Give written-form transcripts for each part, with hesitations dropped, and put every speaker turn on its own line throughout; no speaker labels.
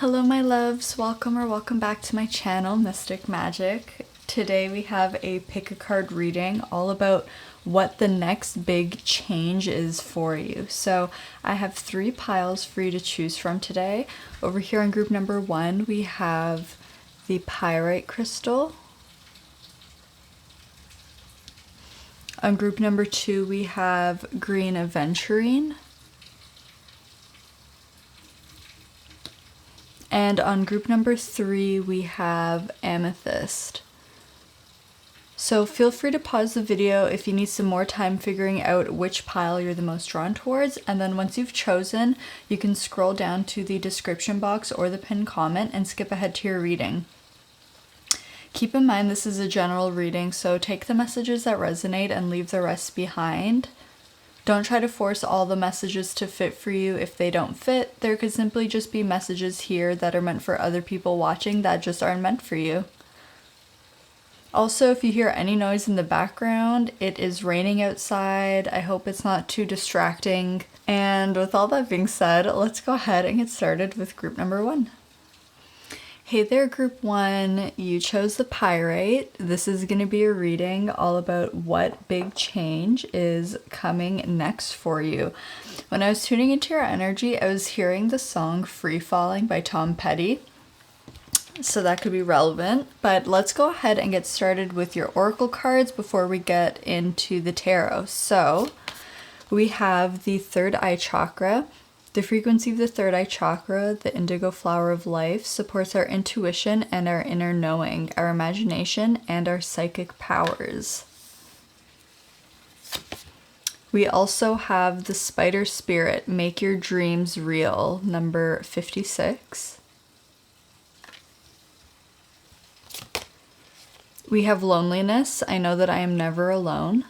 Hello my loves, welcome back to my channel, Mystic Magic. Today we have a pick a card reading all about what the next big change is for you. So I have 3 piles for you to choose from today. Over here on group number 1 we have the Pyrite crystal. On group number 2 we have green Aventurine. And on group number 3, we have Amethyst. So feel free to pause the video if you need some more time figuring out which pile you're the most drawn towards. And then once you've chosen, you can scroll down to the description box or the pinned comment and skip ahead to your reading. Keep in mind this is a general reading, so take the messages that resonate and leave the rest behind. Don't try to force all the messages to fit for you if they don't fit. There could simply just be messages here that are meant for other people watching that just aren't meant for you. Also, if you hear any noise in the background, it is raining outside. I hope it's not too distracting. And with all that being said, let's go ahead and get started with group number 1. Hey there, group 1, you chose the Pyrite. This is going to be a reading all about what big change is coming next for you. When I was tuning into your energy, I was hearing the song Free Falling by Tom Petty, so that could be relevant. But let's go ahead and get started with your oracle cards before we get into the tarot. So we have the third eye chakra. The frequency of the third eye chakra, the indigo flower of life, supports our intuition and our inner knowing, our imagination, and our psychic powers. We also have the spider spirit, make your dreams real, number 56. We have loneliness, I know that I am never alone.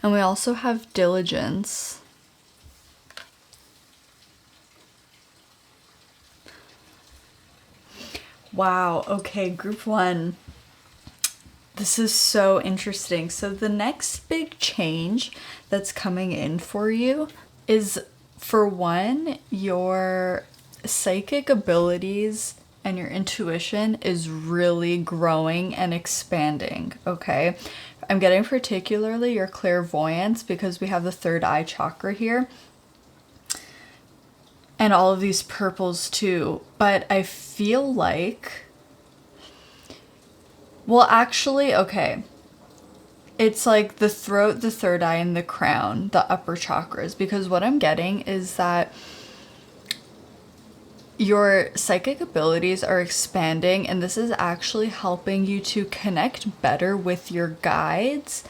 And we also have diligence. Wow, okay, group 1. This is so interesting. So the next big change that's coming in for you is, for one, your psychic abilities and your intuition is really growing and expanding, okay? I'm getting particularly your clairvoyance because we have the third eye chakra here. And all of these purples too. But I feel like... well, actually, okay. It's like the throat, the third eye, and the crown, the upper chakras. Because what I'm getting is that your psychic abilities are expanding, and this is actually helping you to connect better with your guides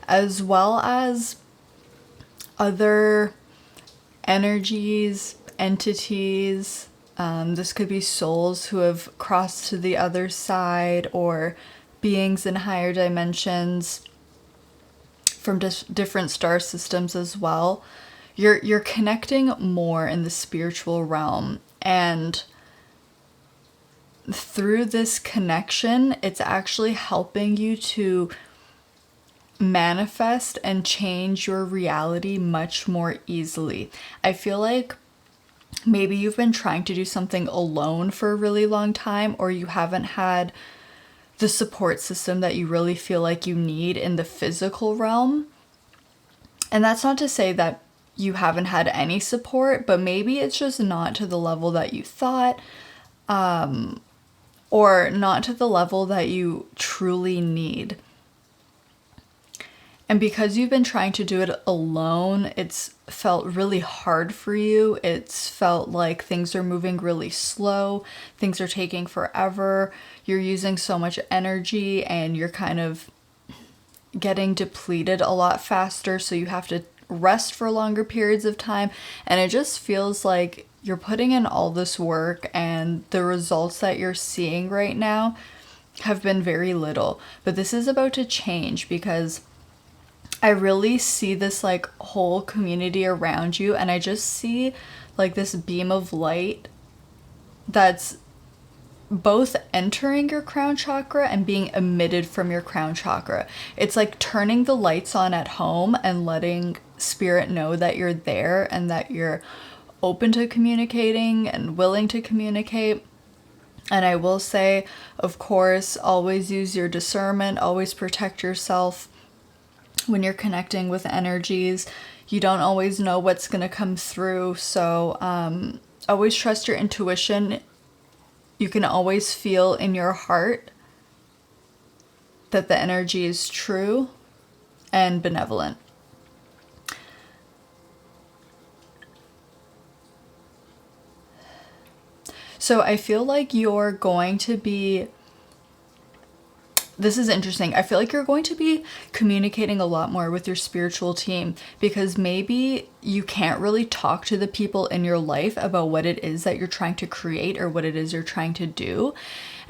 as well as other energies, entities. This could be souls who have crossed to the other side, or beings in higher dimensions from different star systems as well. You're connecting more in the spiritual realm. And through this connection, it's actually helping you to manifest and change your reality much more easily. I feel like maybe you've been trying to do something alone for a really long time, or you haven't had the support system that you really feel like you need in the physical realm. And that's not to say that you haven't had any support, but maybe it's just not to the level that you thought, or not to the level that you truly need. And because you've been trying to do it alone, it's felt really hard for you. It's felt like things are moving really slow, things are taking forever, you're using so much energy, and you're kind of getting depleted a lot faster, so you have to rest for longer periods of time, and it just feels like you're putting in all this work and the results that you're seeing right now have been very little. But this is about to change, because I really see this like whole community around you, and I just see like this beam of light that's both entering your crown chakra and being emitted from your crown chakra. It's like turning the lights on at home and letting spirit know that you're there and that you're open to communicating and willing to communicate. And I will say, of course, always use your discernment, always protect yourself when you're connecting with energies. You don't always know what's going to come through, so always trust your intuition. You can always feel in your heart that the energy is true and benevolent. So I feel like you're going to be, this is interesting. I feel like you're going to be communicating a lot more with your spiritual team, because maybe you can't really talk to the people in your life about what it is that you're trying to create or what it is you're trying to do.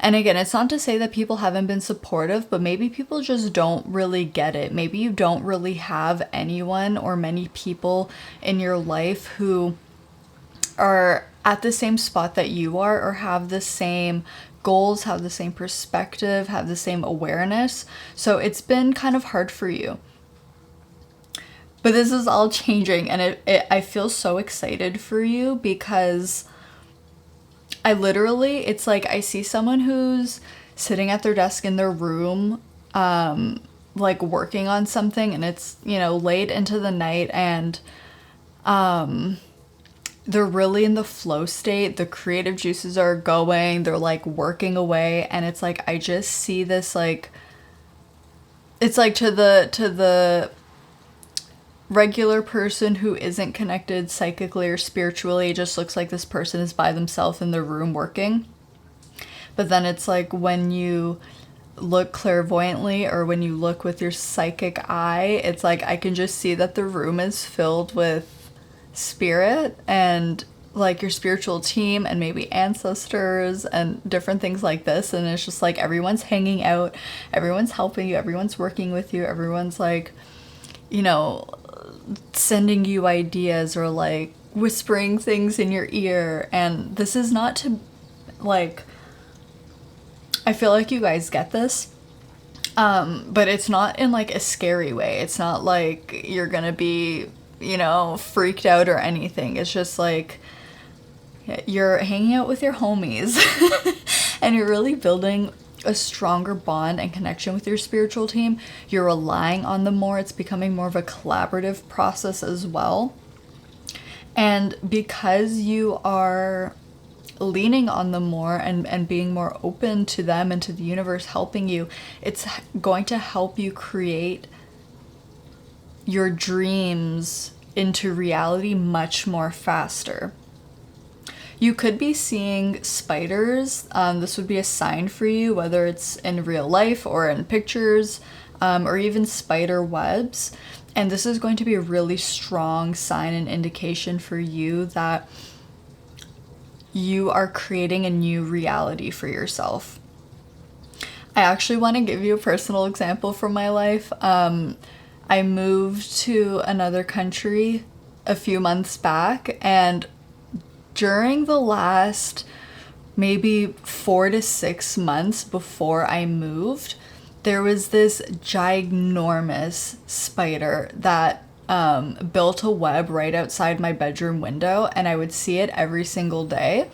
And again, it's not to say that people haven't been supportive, but maybe people just don't really get it. Maybe you don't really have anyone or many people in your life who are at the same spot that you are, or have the same goals, have the same perspective, have the same awareness. So it's been kind of hard for you. But this is all changing, and I feel so excited for you, because I literally, it's like I see someone who's sitting at their desk in their room, like working on something, and it's, you know, late into the night, and they're really in the flow state. The creative juices are going, they're like working away, and it's like I just see this, like, it's like to the regular person who isn't connected psychically or spiritually, it just looks like this person is by themselves in their room working. But then it's like when you look clairvoyantly, or when you look with your psychic eye, it's like I can just see that the room is filled with spirit and like your spiritual team and maybe ancestors and different things like this. And it's just like everyone's hanging out, everyone's helping you, everyone's working with you, everyone's like, you know, sending you ideas or like whispering things in your ear. And this is not to, like, I feel like you guys get this, but it's not in like a scary way. It's not like you're gonna be, you know, freaked out or anything. It's just like you're hanging out with your homies and you're really building a stronger bond and connection with your spiritual team. You're relying on them more. It's becoming more of a collaborative process as well. And because you are leaning on them more and being more open to them and to the universe helping you, it's going to help you create your dreams into reality much more faster. You could be seeing spiders. This would be a sign for you, whether it's in real life or in pictures, or even spider webs. And this is going to be a really strong sign and indication for you that you are creating a new reality for yourself. I actually want to give you a personal example from my life. I moved to another country a few months back, and during the last maybe 4 to 6 months before I moved, there was this ginormous spider that built a web right outside my bedroom window, and I would see it every single day.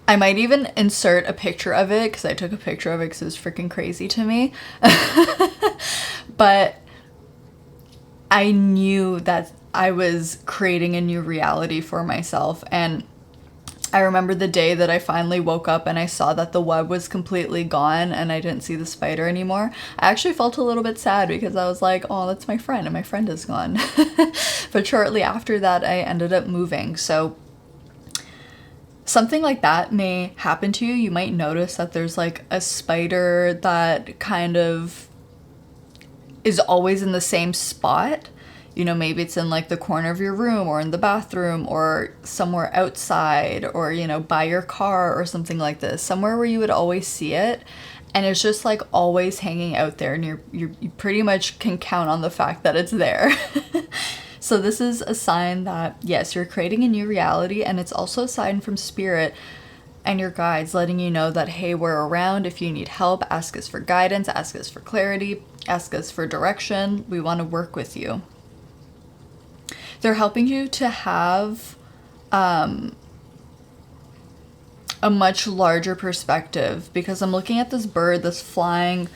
I might even insert a picture of it, because I took a picture of it because it was freaking crazy to me. But I knew that I was creating a new reality for myself. And I remember the day that I finally woke up and I saw that the web was completely gone and I didn't see the spider anymore. I actually felt a little bit sad, because I was like, oh, that's my friend, and my friend is gone. But shortly after that, I ended up moving. So something like that may happen to you. You might notice that there's like a spider that kind of is always in the same spot. You know, maybe it's in like the corner of your room or in the bathroom or somewhere outside, or, you know, by your car or something like this, somewhere where you would always see it. And it's just like always hanging out there, and you pretty much can count on the fact that it's there. So this is a sign that, yes, you're creating a new reality, and it's also a sign from spirit and your guides, letting you know that, hey, we're around if you need help. Ask us for guidance, ask us for clarity, ask us for direction. We want to work with you. They're helping you to have a much larger perspective, because I'm looking at this bird that's flying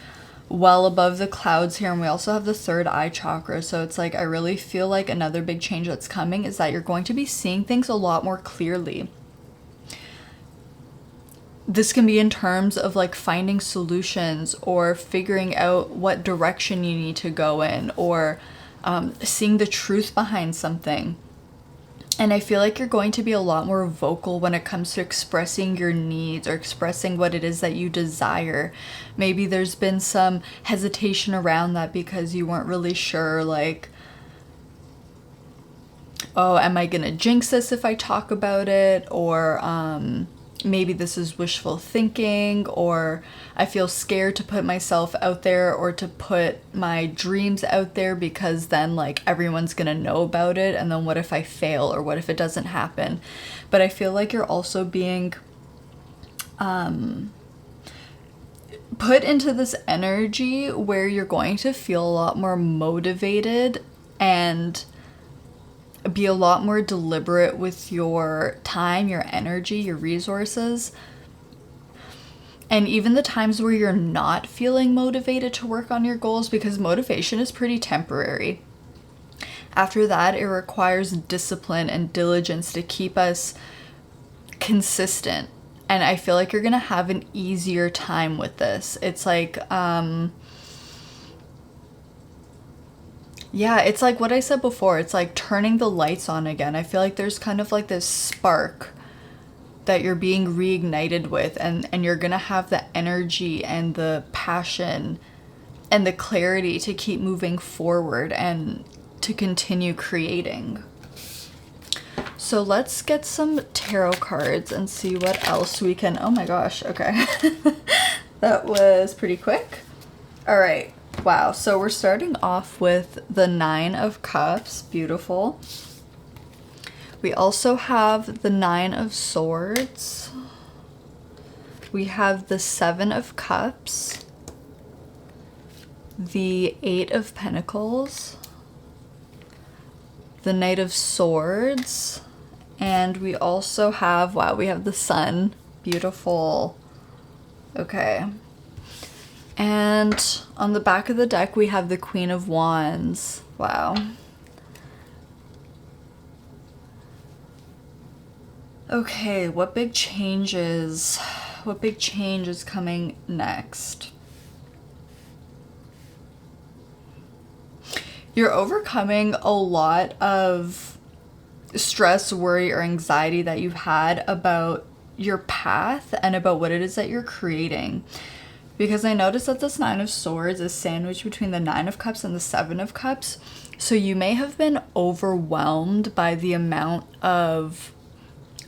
well above the clouds here, and we also have the third eye chakra. So it's like, I really feel like another big change that's coming is that you're going to be seeing things a lot more clearly. This can be in terms of like finding solutions or figuring out what direction you need to go in, or seeing the truth behind something. And I feel like you're going to be a lot more vocal when it comes to expressing your needs or expressing what it is that you desire. Maybe there's been some hesitation around that because you weren't really sure, like, oh, am I gonna jinx this if I talk about it? Or maybe this is wishful thinking, or I feel scared to put myself out there or to put my dreams out there because then like everyone's gonna know about it, and then what if I fail, or what if it doesn't happen? But I feel like you're also being put into this energy where you're going to feel a lot more motivated and be a lot more deliberate with your time, your energy, your resources. And even the times where you're not feeling motivated to work on your goals, because motivation is pretty temporary. After that, it requires discipline and diligence to keep us consistent. And I feel like you're gonna have an easier time with this. It's like, yeah, it's like what I said before. It's like turning the lights on again. I feel like there's kind of like this spark that you're being reignited with, and you're gonna have the energy and the passion and the clarity to keep moving forward and to continue creating. So let's get some tarot cards and see what else we can... Oh my gosh, okay. That was pretty quick. All right. Wow, so we're starting off with the 9 of Cups. Beautiful. We also have the 9 of Swords. We have the 7 of Cups. The 8 of Pentacles. The Knight of Swords. And we also have, wow, we have the Sun. Beautiful. Okay. And on the back of the deck, we have the Queen of Wands. Wow. Okay, what big change is coming next? You're overcoming a lot of stress, worry, or anxiety that you've had about your path and about what it is that you're creating. Because I noticed that this 9 of Swords is sandwiched between the 9 of Cups and the 7 of Cups. So you may have been overwhelmed by the amount of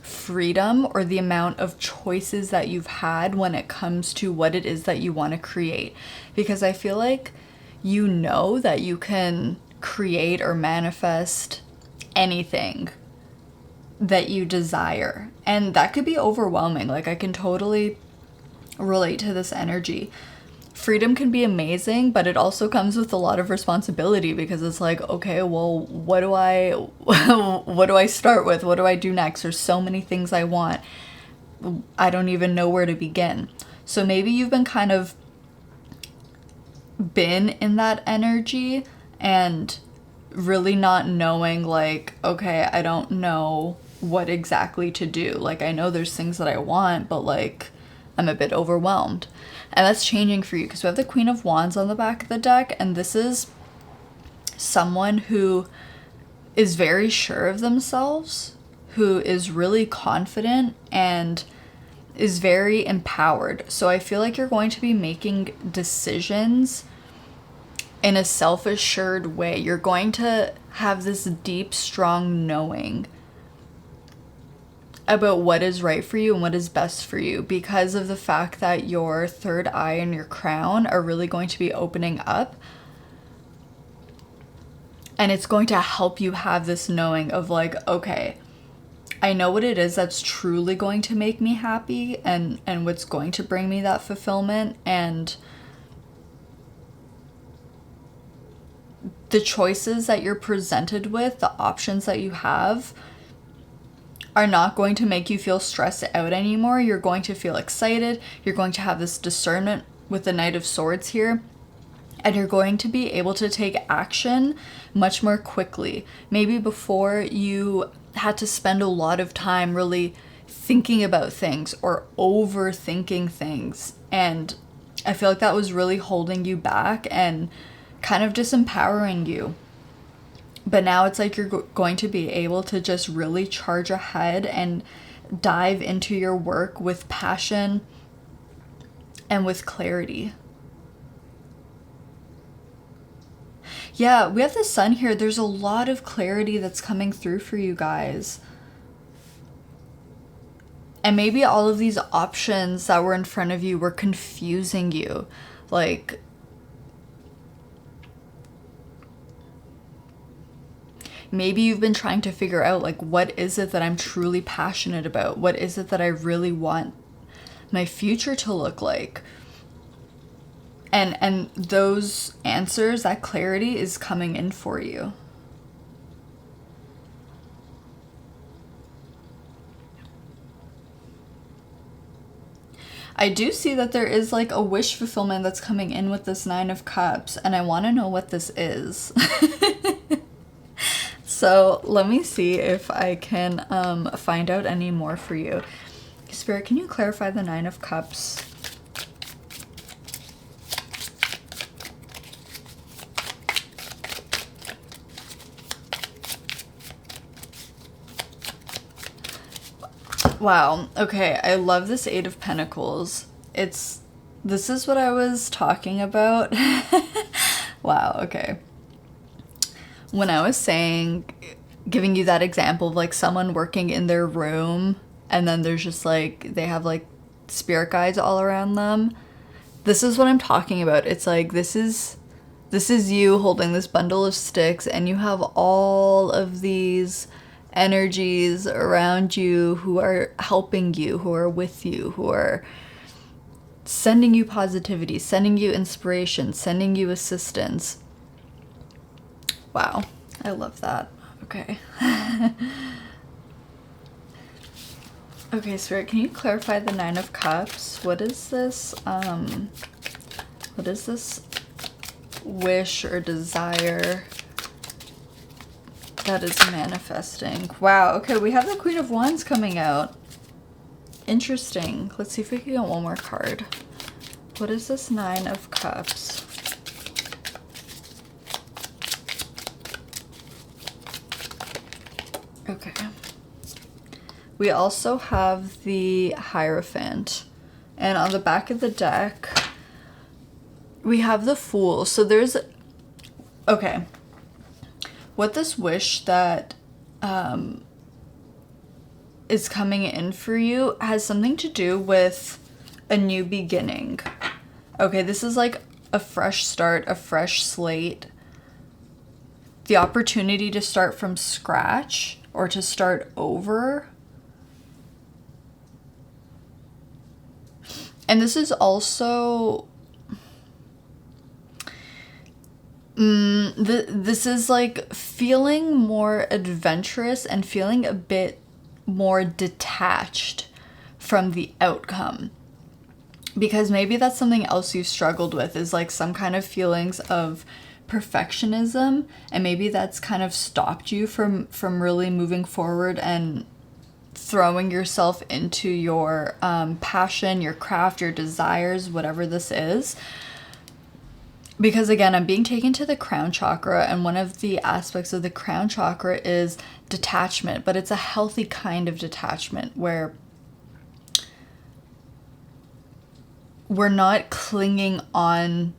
freedom or the amount of choices that you've had when it comes to what it is that you want to create. Because I feel like you know that you can create or manifest anything that you desire. And that could be overwhelming. Like, I can totally relate to this energy. Freedom can be amazing, but it also comes with a lot of responsibility, because it's like, okay, well, what do I start with? What do I do next? There's so many things I want. I don't even know where to begin. So maybe you've been kind of been in that energy and really not knowing, like, okay, I don't know what exactly to do. Like, I know there's things that I want, but like, I'm a bit overwhelmed. And that's changing for you, because we have the Queen of Wands on the back of the deck, and this is someone who is very sure of themselves, who is really confident and is very empowered. So I feel like you're going to be making decisions in a self-assured way. You're going to have this deep, strong knowing about what is right for you and what is best for you, because of the fact that your third eye and your crown are really going to be opening up. And it's going to help you have this knowing of like, okay, I know what it is that's truly going to make me happy and what's going to bring me that fulfillment, and the choices that you're presented with, the options that you have, are not going to make you feel stressed out anymore. You're going to feel excited. You're going to have this discernment with the Knight of Swords here. And you're going to be able to take action much more quickly. Maybe before you had to spend a lot of time really thinking about things or overthinking things. And I feel like that was really holding you back and kind of disempowering you. But now it's like you're going to be able to just really charge ahead and dive into your work with passion and with clarity. Yeah, we have the sun here. There's a lot of clarity that's coming through for you guys. And maybe all of these options that were in front of you were confusing you. Like, maybe you've been trying to figure out, like, what is it that I'm truly passionate about? What is it that I really want my future to look like? And those answers, that clarity is coming in for you. I do see that there is like a wish fulfillment that's coming in with this Nine of Cups, and I want to know what this is. So let me see if I can find out any more for you. Spirit, can you clarify the Nine of Cups? Wow, okay, I love this Eight of Pentacles. This is what I was talking about. Wow, okay. When I was saying, giving you that example of like someone working in their room and then there's just like, they have like spirit guides all around them. This is what I'm talking about. It's like, this is you holding this bundle of sticks and you have all of these energies around you who are helping you, who are with you, who are sending you positivity, sending you inspiration, sending you assistance. Wow, I love that. Okay. Okay, Spirit, can you clarify the Nine of Cups? What is this wish or desire that is manifesting? Wow, okay, we have the Queen of Wands coming out. Interesting. Let's see if we can get one more card. What is this Nine of Cups? Okay. We also have the Hierophant. And on the back of the deck, we have the Fool. So there's... Okay. What this wish that is coming in for you has something to do with a new beginning. Okay, this is like a fresh start, a fresh slate. The opportunity to start from scratch or to start over. And this is also... this is like feeling more adventurous and feeling a bit more detached from the outcome. Because maybe that's something else you've struggled with, is like some kind of feelings of perfectionism, and maybe that's kind of stopped you from really moving forward and throwing yourself into your passion, your craft, your desires, whatever this is. Because again, I'm being taken to the crown chakra, and one of the aspects of the crown chakra is detachment, but it's a healthy kind of detachment where we're not clinging on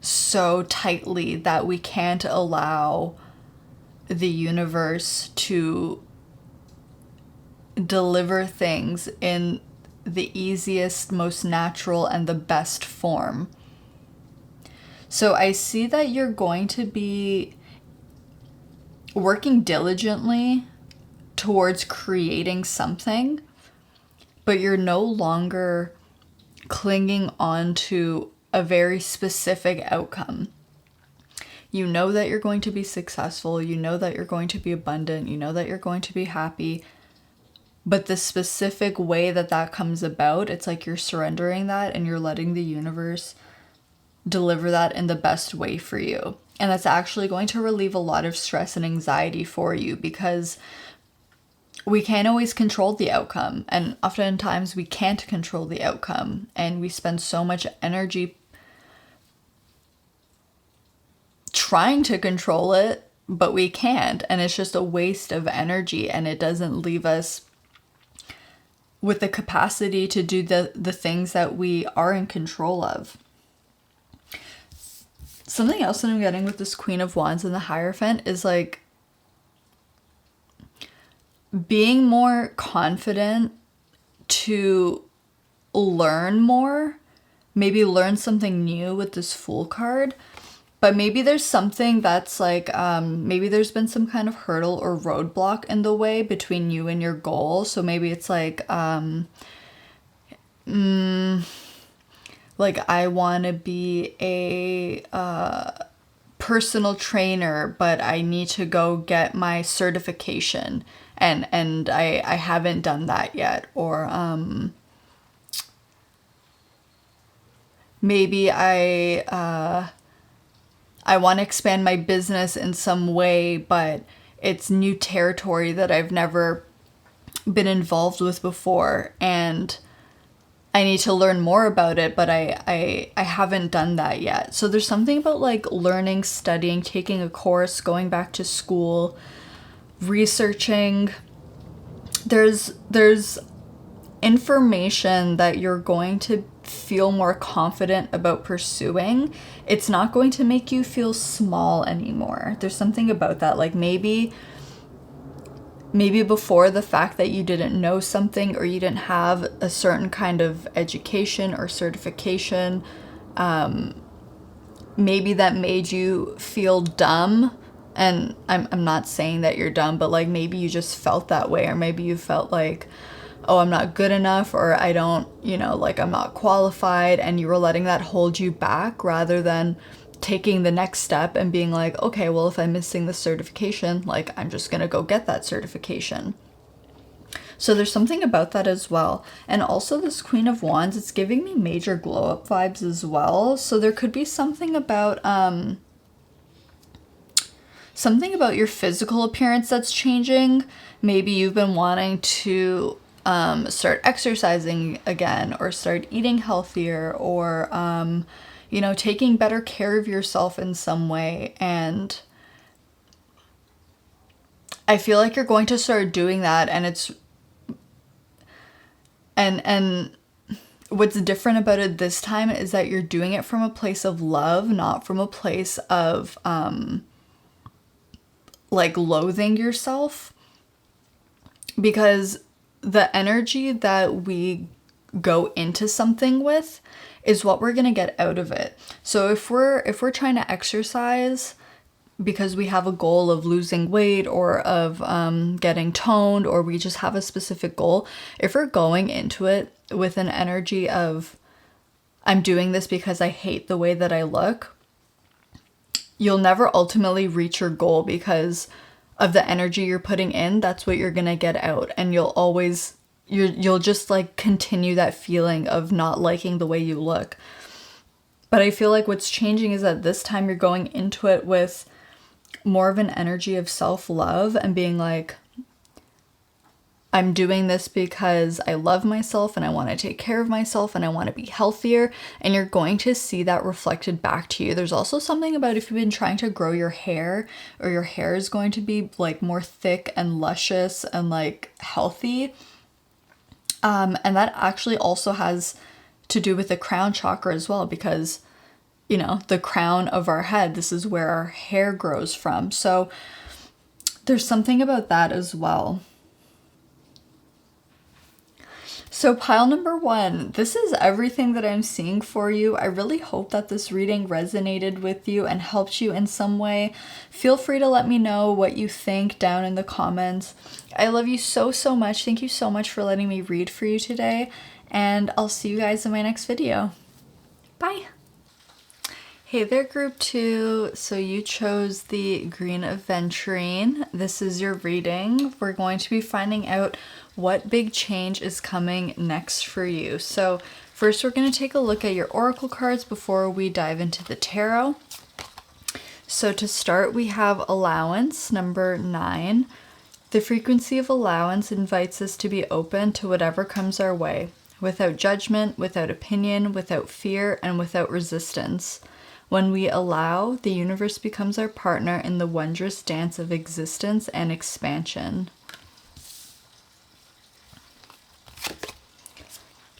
so tightly that we can't allow the universe to deliver things in the easiest, most natural, and the best form. So I see that you're going to be working diligently towards creating something, but you're no longer clinging on to a very specific outcome. You know that you're going to be successful, you know that you're going to be abundant, you know that you're going to be happy, but the specific way that that comes about, it's like you're surrendering that and you're letting the universe deliver that in the best way for you. And that's actually going to relieve a lot of stress and anxiety for you, because we can't always control the outcome, and oftentimes we can't control the outcome, and we spend so much energy trying to control it, but we can't, and it's just a waste of energy, and it doesn't leave us with the capacity to do the things that we are in control of. Something else that I'm getting with this Queen of Wands and the Hierophant is like being more confident to learn more, maybe learn something new with this Fool card. But maybe there's something that's like, maybe there's been some kind of hurdle or roadblock in the way between you and your goal. So maybe it's like, like I want to be a personal trainer, but I need to go get my certification, and I haven't done that yet. Or maybe I want to expand my business in some way, but it's new territory that I've never been involved with before, and I need to learn more about it, but I haven't done that yet. So there's something about like learning, studying, taking a course, going back to school, researching. There's information that you're going to feel more confident about pursuing. It's not going to make you feel small anymore. There's something about that. Like maybe before, the fact that you didn't know something or you didn't have a certain kind of education or certification, maybe that made you feel dumb. And I'm not saying that you're dumb, but like maybe you just felt that way, or maybe you felt like, oh, I'm not good enough, or I don't, like I'm not qualified, and you were letting that hold you back rather than taking the next step and being like, okay, well, if I'm missing the certification, like I'm just gonna go get that certification. So there's something about that as well. And also this Queen of Wands, it's giving me major glow up vibes as well. So there could be something about your physical appearance that's changing. Maybe you've been wanting to start exercising again, or start eating healthier, or taking better care of yourself in some way. And I feel like you're going to start doing that, and it's and what's different about it this time is that you're doing it from a place of love, not from a place of like loathing yourself, because the energy that we go into something with is what we're going to get out of it. So if we're trying to exercise because we have a goal of losing weight, or of getting toned, or we just have a specific goal, if we're going into it with an energy of, I'm doing this because I hate the way that I look, you'll never ultimately reach your goal, because of the energy you're putting in. That's what you're gonna get out, and you'll just like continue that feeling of not liking the way you look. But I feel like what's changing is that this time you're going into it with more of an energy of self-love, and being like, I'm doing this because I love myself, and I want to take care of myself, and I want to be healthier. And you're going to see that reflected back to you. There's also something about if you've been trying to grow your hair, or your hair is going to be like more thick and luscious and like healthy. And that actually also has to do with the crown chakra as well, because the crown of our head, this is where our hair grows from. So there's something about that as well. So pile number 1, this is everything that I'm seeing for you. I really hope that this reading resonated with you and helped you in some way. Feel free to let me know what you think down in the comments. I love you so, so much. Thank you so much for letting me read for you today, and I'll see you guys in my next video. Bye! Hey there, group 2. So you chose the green Aventurine. This is your reading. We're going to be finding out what big change is coming next for you. So first we're going to take a look at your oracle cards before we dive into the tarot. So to start, we have allowance, number 9. The frequency of allowance invites us to be open to whatever comes our way, without judgment, without opinion, without fear, and without resistance. When we allow, the universe becomes our partner in the wondrous dance of existence and expansion.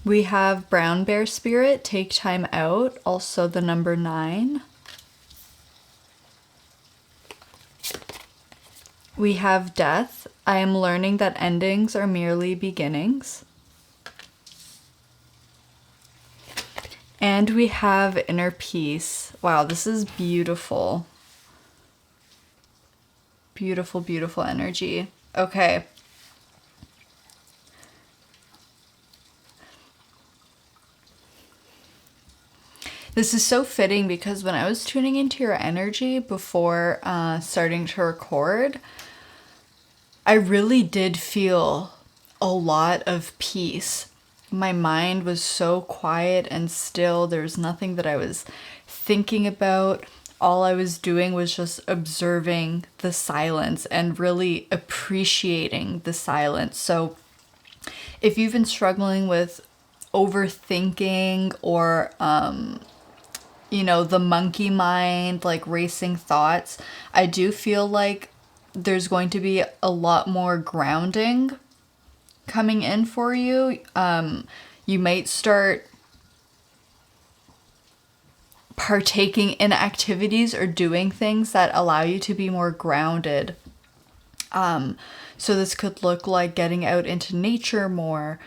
We have brown bear spirit, take time out, also the number 9. We have death, I am learning that endings are merely beginnings. And we have inner peace. Wow, this is beautiful. Beautiful, beautiful energy. Okay. This is so fitting because when I was tuning into your energy before starting to record, I really did feel a lot of peace. My mind was so quiet and still. There was nothing that I was thinking about. All I was doing was just observing the silence and really appreciating the silence. So if you've been struggling with overthinking or, you know, the monkey mind, like racing thoughts, I do feel like there's going to be a lot more grounding coming in for you. You might start partaking in activities or doing things that allow you to be more grounded. So this could look like getting out into nature more,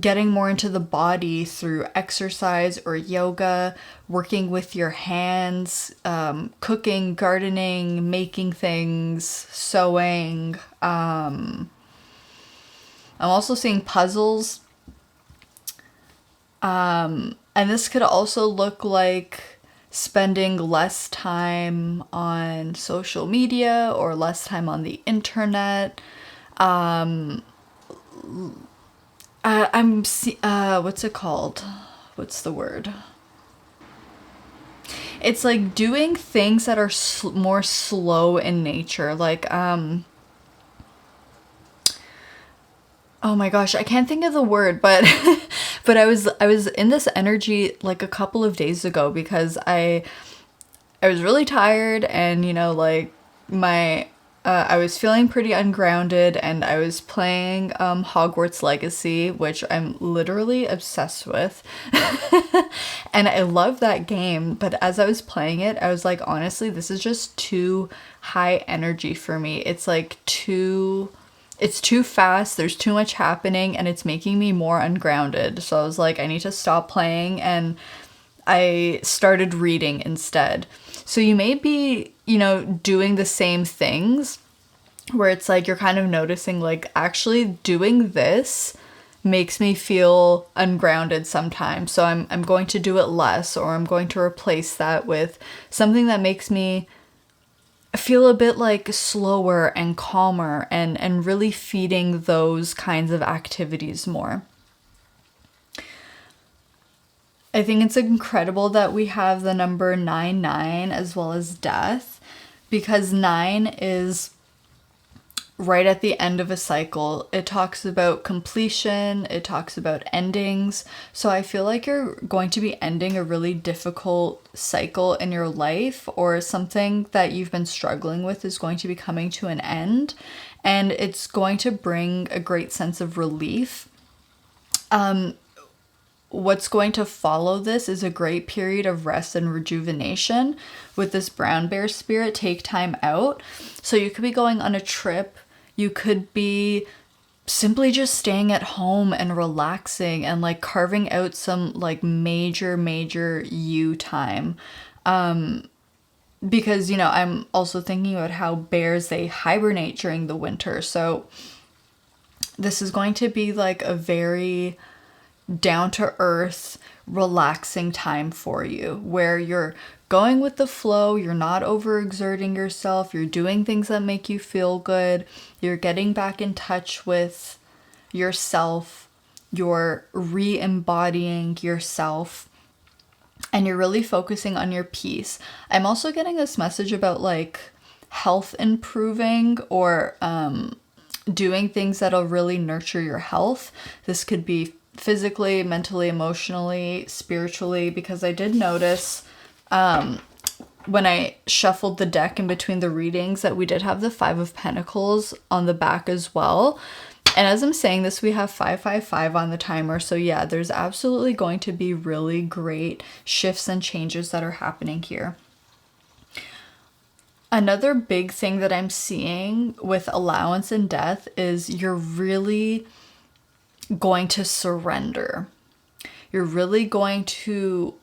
getting more into the body through exercise or yoga, working with your hands, cooking, gardening, making things, sewing. I'm also seeing puzzles. And this could also look like spending less time on social media or less time on the internet. What's it called? What's the word? It's like doing things that are more slow in nature. Like, oh my gosh, I can't think of the word, but but I was in this energy like a couple of days ago because I was really tired and, you know, like I was feeling pretty ungrounded, and I was playing Hogwarts Legacy, which I'm literally obsessed with. And I love that game, but as I was playing it, I was like, honestly, this is just too high energy for me. It's like it's too fast, there's too much happening, and it's making me more ungrounded. So I was like, I need to stop playing, and I started reading instead. So you may be, you know, doing the same things where it's like you're kind of noticing like actually doing this makes me feel ungrounded sometimes. So I'm going to do it less, or I'm going to replace that with something that makes me feel a bit like slower and calmer and really feeding those kinds of activities more. I think it's incredible that we have the number 99 as well as death, because 9 is right at the end of a cycle. It talks about completion, it talks about endings. So I feel like you're going to be ending a really difficult cycle in your life, or something that you've been struggling with is going to be coming to an end, and it's going to bring a great sense of relief. What's going to follow this is a great period of rest and rejuvenation with this brown bear spirit. Take time out. So you could be going on a trip. You could be simply just staying at home and relaxing and like carving out some like major you time. Because, you know, I'm also thinking about how bears, they hibernate during the winter. So this is going to be like a very down to earth, relaxing time for you where you're going with the flow, you're not overexerting yourself, you're doing things that make you feel good, you're getting back in touch with yourself, you're re-embodying yourself, and you're really focusing on your peace. I'm also getting this message about like health improving or doing things that'll really nurture your health. This could be physically, mentally, emotionally, spiritually, because I did notice when I shuffled the deck in between the readings that we did have the Five of Pentacles on the back as well. And as I'm saying this, we have 555 on the timer. So yeah, there's absolutely going to be really great shifts and changes that are happening here. Another big thing that I'm seeing with allowance and death is you're really going to surrender. You're really going to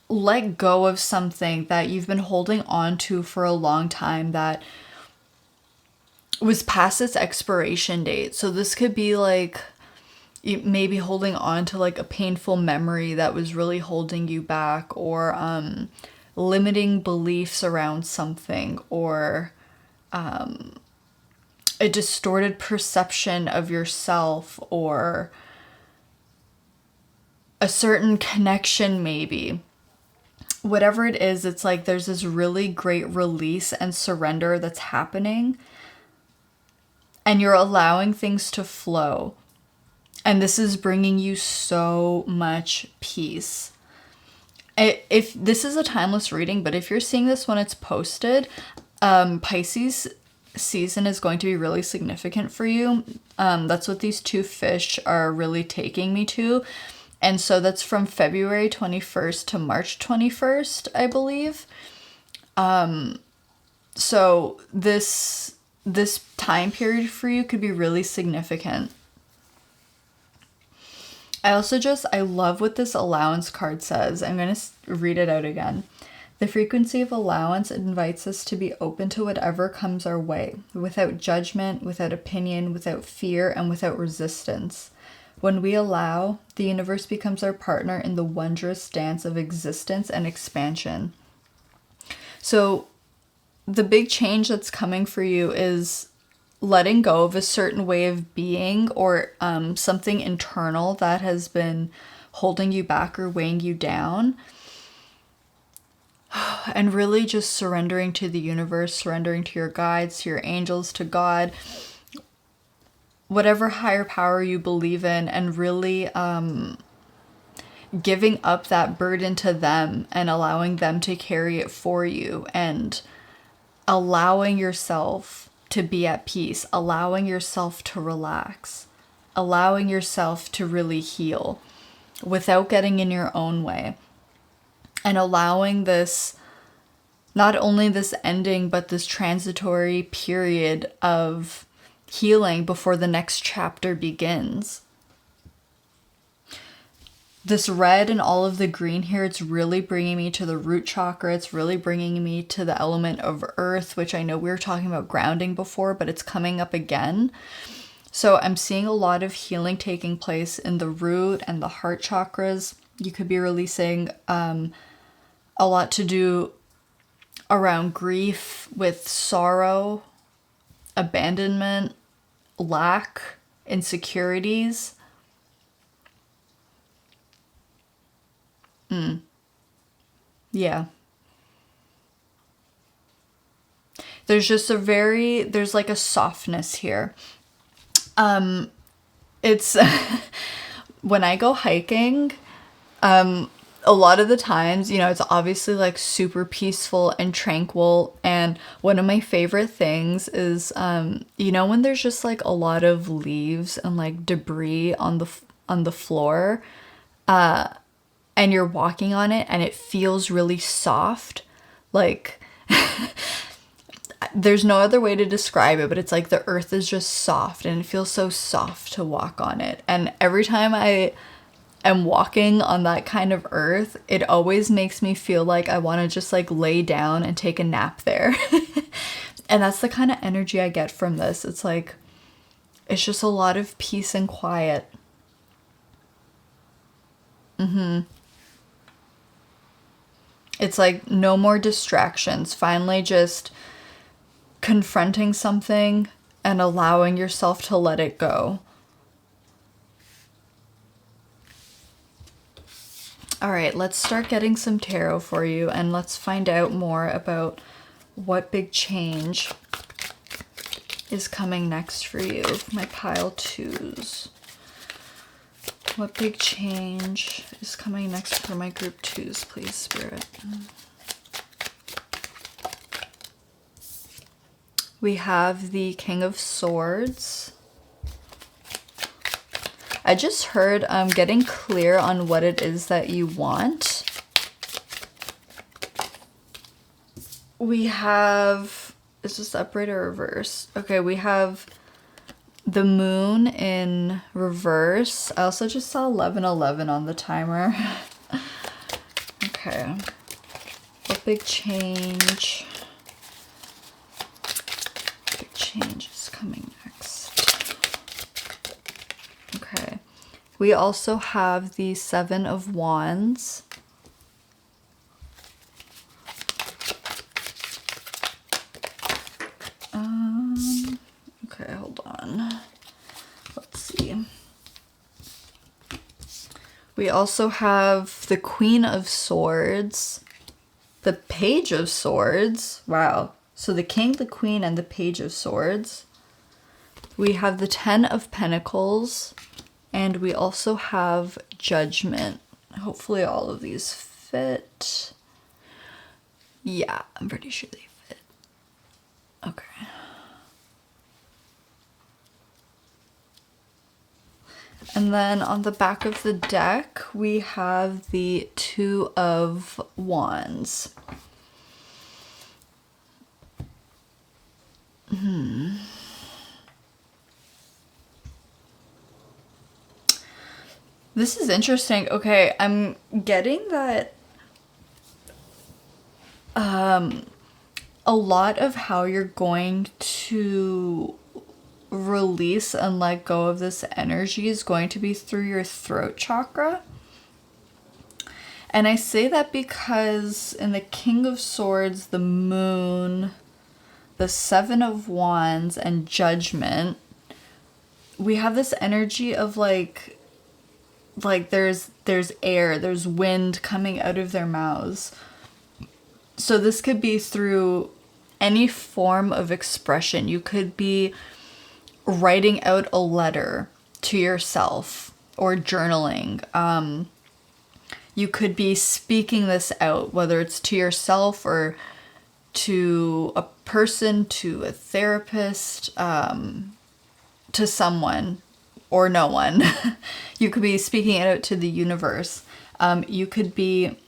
let go of something that you've been holding on to for a long time that was past its expiration date. So this could be like maybe holding on to like a painful memory that was really holding you back, or limiting beliefs around something, or a distorted perception of yourself, or a certain connection maybe. Whatever it is, it's like there's this really great release and surrender that's happening, and you're allowing things to flow. And this is bringing you so much peace. If this is a timeless reading, but if you're seeing this when it's posted, Pisces season is going to be really significant for you. That's what these two fish are really taking me to. And so that's from February 21st to March 21st, I believe. So this time period for you could be really significant. I love what this allowance card says. I'm going to read it out again. The frequency of allowance invites us to be open to whatever comes our way, without judgment, without opinion, without fear, and without resistance. When we allow, the universe becomes our partner in the wondrous dance of existence and expansion. So the big change that's coming for you is letting go of a certain way of being, or something internal that has been holding you back or weighing you down. And really just surrendering to the universe, surrendering to your guides, to your angels, to God, whatever higher power you believe in, and really giving up that burden to them and allowing them to carry it for you, and allowing yourself to be at peace, allowing yourself to relax, allowing yourself to really heal without getting in your own way, and allowing this, not only this ending, but this transitory period of healing before the next chapter begins. This red and all of the green here, it's really bringing me to the root chakra. It's really bringing me to the element of earth, which I know we were talking about grounding before, but it's coming up again. So I'm seeing a lot of healing taking place in the root and the heart chakras. You could be releasing a lot to do around grief, with sorrow, abandonment, lack, insecurities. Yeah. There's just there's like a softness here. It's when I go hiking, a lot of the times, you know, it's obviously like super peaceful and tranquil. And one of my favorite things is, you know, when there's just like a lot of leaves and like debris on the floor, and you're walking on it and it feels really soft. Like there's no other way to describe it, but it's like the earth is just soft and it feels so soft to walk on it. And every time I am walking on that kind of earth, it always makes me feel like I want to just like lay down and take a nap there. And that's the kind of energy I get from this. It's like, it's just a lot of peace and quiet. It's like no more distractions. Finally just confronting something and allowing yourself to let it go. All right, let's start getting some tarot for you and let's find out more about what big change is coming next for you. My pile twos. What big change is coming next for my group twos, please, Spirit? We have the King of Swords. I just heard getting clear on what it is that you want. We have, is this upright or reverse? Okay, we have the moon in reverse. I also just saw 11:11 on the timer. Okay. What big change? Big change is coming next. Okay. We also have the 7 of Wands. Okay, hold on. Let's see. We also have the Queen of Swords, the Page of Swords. Wow. So the King, the Queen, and the Page of Swords. We have the 10 of Pentacles, and we also have Judgment. Hopefully all of these fit. Yeah, I'm pretty sure they fit. Okay. And then on the back of the deck, we have the 2 of Wands. This is interesting. Okay, I'm getting that a lot of how you're going to release and let go of this energy is going to be through your throat chakra. And I say that because in the King of Swords, the moon, the 7 of Wands, and Judgment, we have this energy of like there's air, there's wind coming out of their mouths. So this could be through any form of expression. You could be writing out a letter to yourself or journaling. You could be speaking this out, whether it's to yourself or to a person, to a therapist, to someone or no one. You could be speaking it out to the universe. You could be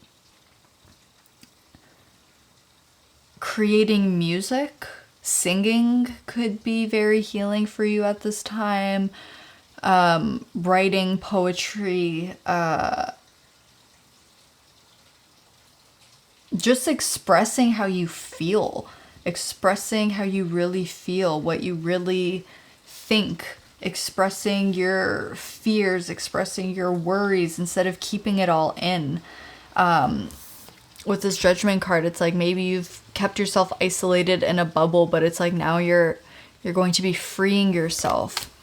creating music. Singing could be very healing for you at this time. Writing poetry, just expressing how you feel, expressing how you really feel, what you really think, expressing your fears, expressing your worries instead of keeping it all in. With this Judgment card, it's like maybe you've kept yourself isolated in a bubble, but it's like now you're going to be freeing yourself.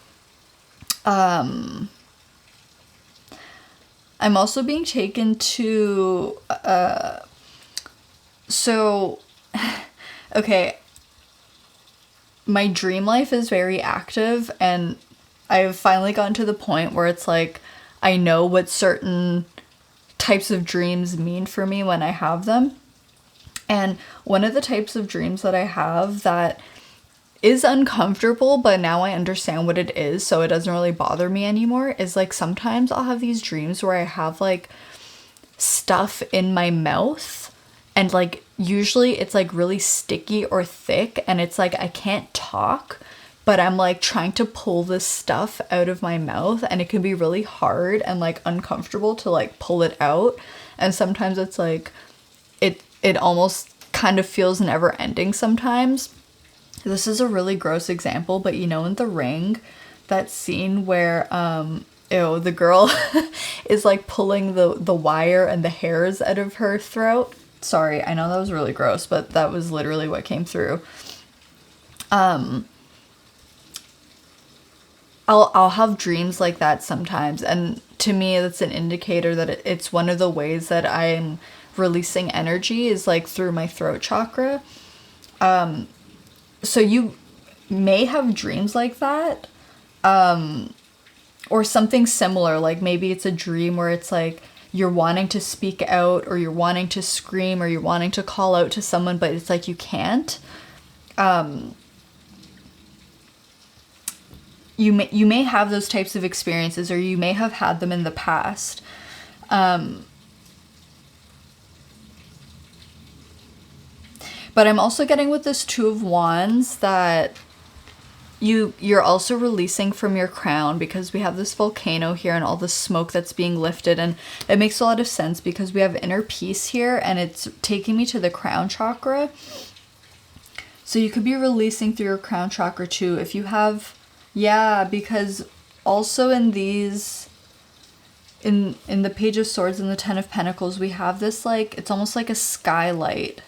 I'm also being taken to so okay, my dream life is very active, and I've finally gotten to the point where it's like I know what certain types of dreams mean for me when I have them. And one of the types of dreams that I have that is uncomfortable, but now I understand what it is, so it doesn't really bother me anymore, is like sometimes I'll have these dreams where I have like stuff in my mouth And like usually it's like really sticky or thick, and it's like I can't talk, but I'm like trying to pull this stuff out of my mouth, and it can be really hard and like uncomfortable to like pull it out. And sometimes it's like it almost kind of feels never ending sometimes. This is a really gross example, but you know, in The Ring, that scene where the girl is like pulling the wire and the hairs out of her throat. Sorry, I know that was really gross, but that was literally what came through. I'll have dreams like that sometimes, and to me that's an indicator that it's one of the ways that I'm releasing energy is like through my throat chakra. So you may have dreams like that, or something similar, like maybe it's a dream where it's like you're wanting to speak out, or you're wanting to scream, or you're wanting to call out to someone, but it's like you can't. You may have those types of experiences, or you may have had them in the past. But I'm also getting with this Two of Wands that you're also releasing from your crown, because we have this volcano here and all the smoke that's being lifted, and it makes a lot of sense because we have inner peace here and it's taking me to the crown chakra. So you could be releasing through your crown chakra too if you have, because also in these, in the Page of Swords and the Ten of Pentacles, we have this like, it's almost like a skylight.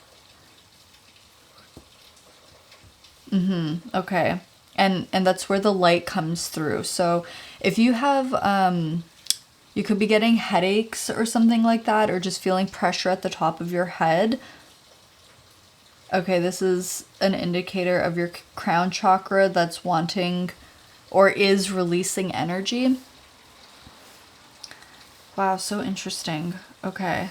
Okay. And that's where the light comes through. So if you have, you could be getting headaches or something like that, or just feeling pressure at the top of your head. Okay, this is an indicator of your crown chakra that's wanting or is releasing energy. Wow, so interesting. Okay.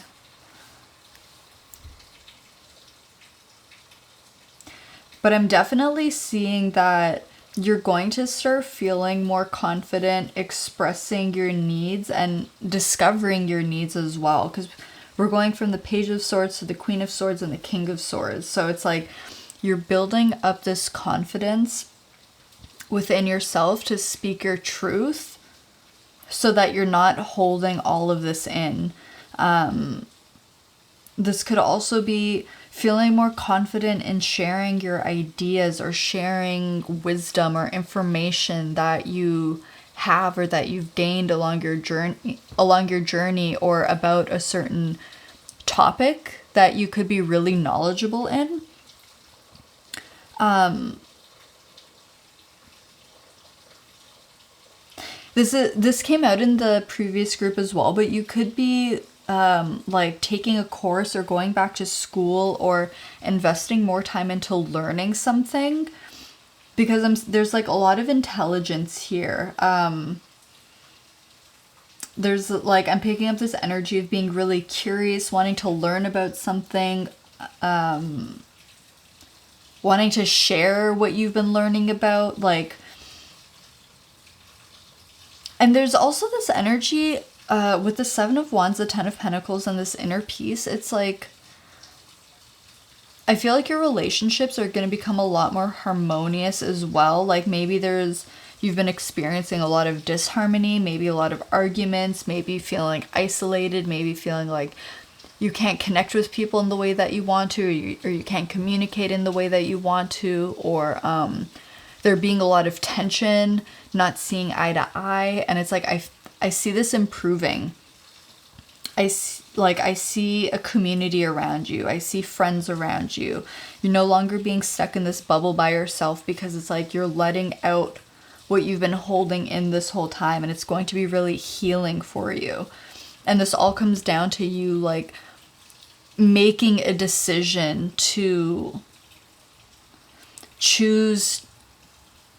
But I'm definitely seeing that you're going to start feeling more confident expressing your needs and discovering your needs as well. Because we're going from the Page of Swords to the Queen of Swords and the King of Swords. So it's like you're building up this confidence within yourself to speak your truth so that you're not holding all of this in. This could also be feeling more confident in sharing your ideas or sharing wisdom or information that you have or that you've gained along your journey or about a certain topic that you could be really knowledgeable in. This came out in the previous group as well, but you could be like taking a course or going back to school or investing more time into learning something, because there's like a lot of intelligence here. There's like, I'm picking up this energy of being really curious, wanting to learn about something, wanting to share what you've been learning about, like. And there's also this energy with the Seven of Wands, the Ten of Pentacles, and this inner peace. It's like, I feel like your relationships are going to become a lot more harmonious as well. Like maybe you've been experiencing a lot of disharmony, maybe a lot of arguments, maybe feeling isolated, maybe feeling like you can't connect with people in the way that you want to, or you can't communicate in the way that you want to, or there being a lot of tension, not seeing eye to eye. And it's like, I see this improving. I see a community around you. I see friends around you. You're no longer being stuck in this bubble by yourself, because it's like you're letting out what you've been holding in this whole time, and it's going to be really healing for you. And this all comes down to you like making a decision to choose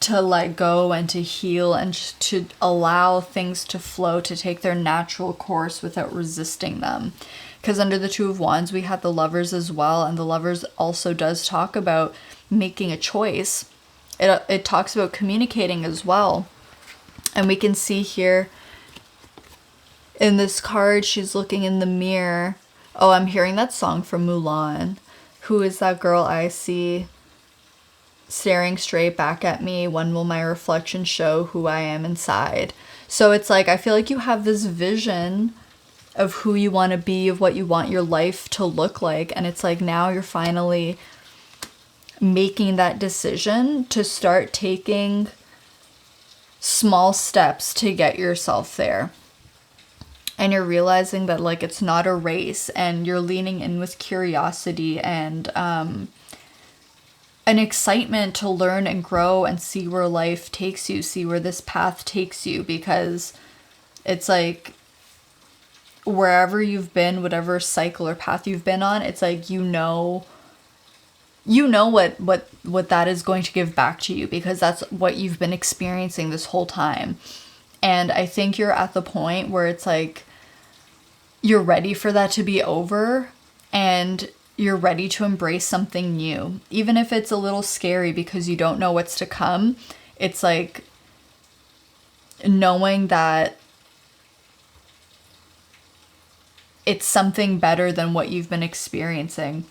to let go and to heal and to allow things to flow, to take their natural course without resisting them. Because under the Two of Wands, we had the Lovers as well, and the Lovers also does talk about making a choice. It talks about communicating as well. And we can see here in this card, she's looking in the mirror. Oh, I'm hearing that song from Mulan. Who is that girl I see staring straight back at me? When will my reflection show who I am inside? So it's like, I feel like you have this vision of who you want to be, of what you want your life to look like. And it's like, now you're finally making that decision to start taking small steps to get yourself there. And you're realizing that, like, it's not a race, and you're leaning in with curiosity and an excitement to learn and grow and see where life takes you, see where this path takes you, because it's like, wherever you've been, whatever cycle or path you've been on, it's like, you know what that is going to give back to you, because that's what you've been experiencing this whole time. And I think you're at the point where it's like, you're ready for that to be over, and you're ready to embrace something new. Even if it's a little scary because you don't know what's to come, it's like knowing that it's something better than what you've been experiencing.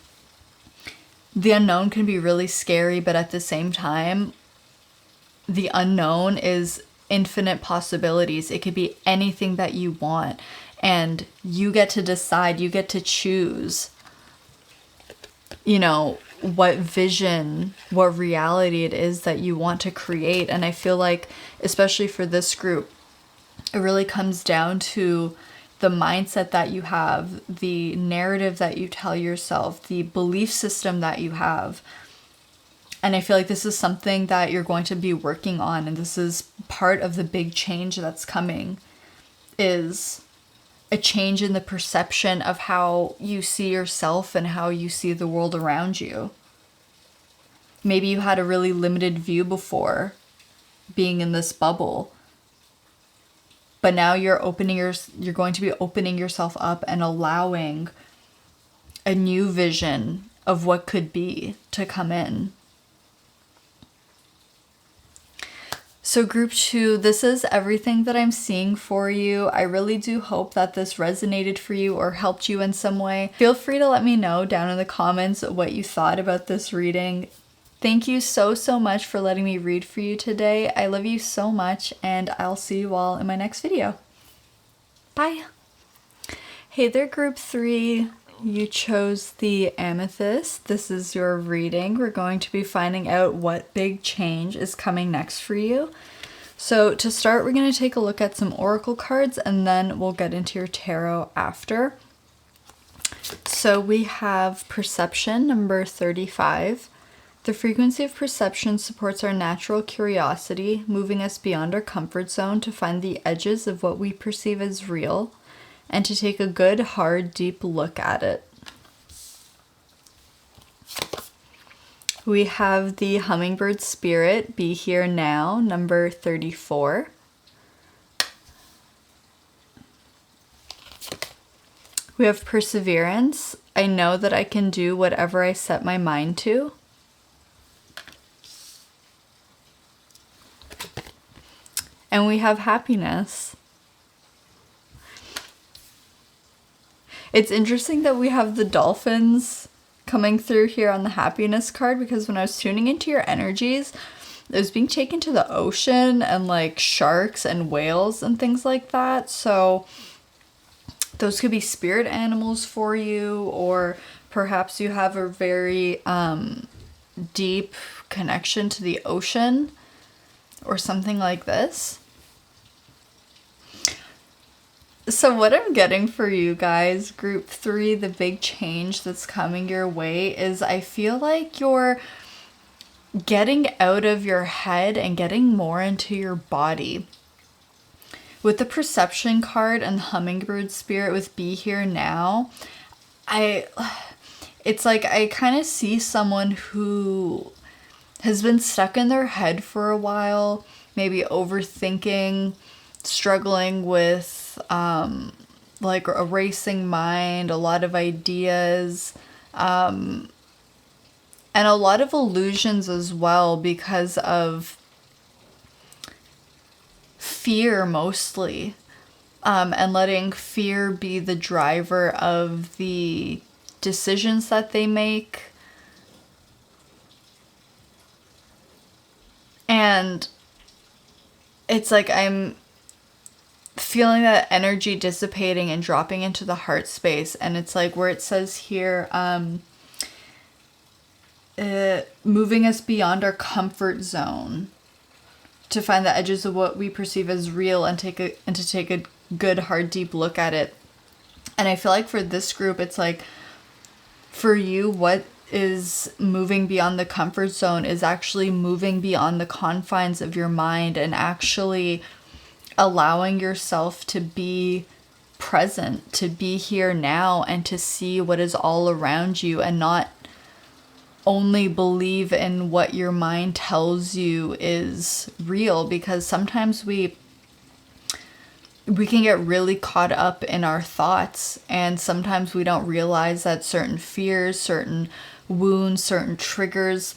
The unknown can be really scary, but at the same time, the unknown is infinite possibilities. It could be anything that you want, and you get to decide, you get to choose, you know, what vision, what reality it is that you want to create. And I feel like, especially for this group, it really comes down to the mindset that you have, the narrative that you tell yourself, the belief system that you have. And I feel like this is something that you're going to be working on, and this is part of the big change that's coming, is a change in the perception of how you see yourself and how you see the world around you. Maybe you had a really limited view before, being in this bubble, but now you're going to be opening yourself up and allowing a new vision of what could be to come in. So group 2, this is everything that I'm seeing for you. I really do hope that this resonated for you or helped you in some way. Feel free to let me know down in the comments what you thought about this reading. Thank you so much for letting me read for you today. I love you so much, and I'll see you all in my next video. Bye! Hey there, group 3. You chose the Amethyst. This is your reading. We're going to be finding out what big change is coming next for you. So to start, we're going to take a look at some oracle cards, and then we'll get into your tarot after. So we have Perception, number 35. The frequency of perception supports our natural curiosity, moving us beyond our comfort zone to find the edges of what we perceive as real, and to take a good, hard, deep look at it. We have the Hummingbird Spirit, Be Here Now, number 34. We have Perseverance, I know that I can do whatever I set my mind to. And we have Happiness. It's interesting that we have the dolphins coming through here on the Happiness card, because when I was tuning into your energies, it was being taken to the ocean and like sharks and whales and things like that. So those could be spirit animals for you, or perhaps you have a very deep connection to the ocean or something like this. So what I'm getting for you guys, group 3, the big change that's coming your way is, I feel like you're getting out of your head and getting more into your body. With the Perception card and the Hummingbird Spirit with Be Here Now, it's like I kind of see someone who has been stuck in their head for a while, maybe overthinking, struggling with like a racing mind, a lot of ideas, and a lot of illusions as well, because of fear mostly. and letting fear be the driver of the decisions that they make. And it's like I'm feeling that energy dissipating and dropping into the heart space. And it's like where it says here, moving us beyond our comfort zone to find the edges of what we perceive as real and to take a good, hard, deep look at it. And I feel like for this group, it's like, for you, what is moving beyond the comfort zone is actually moving beyond the confines of your mind and actually allowing yourself to be present, to be here now, and to see what is all around you and not only believe in what your mind tells you is real. Because sometimes we can get really caught up in our thoughts, and sometimes we don't realize that certain fears, certain wounds, certain triggers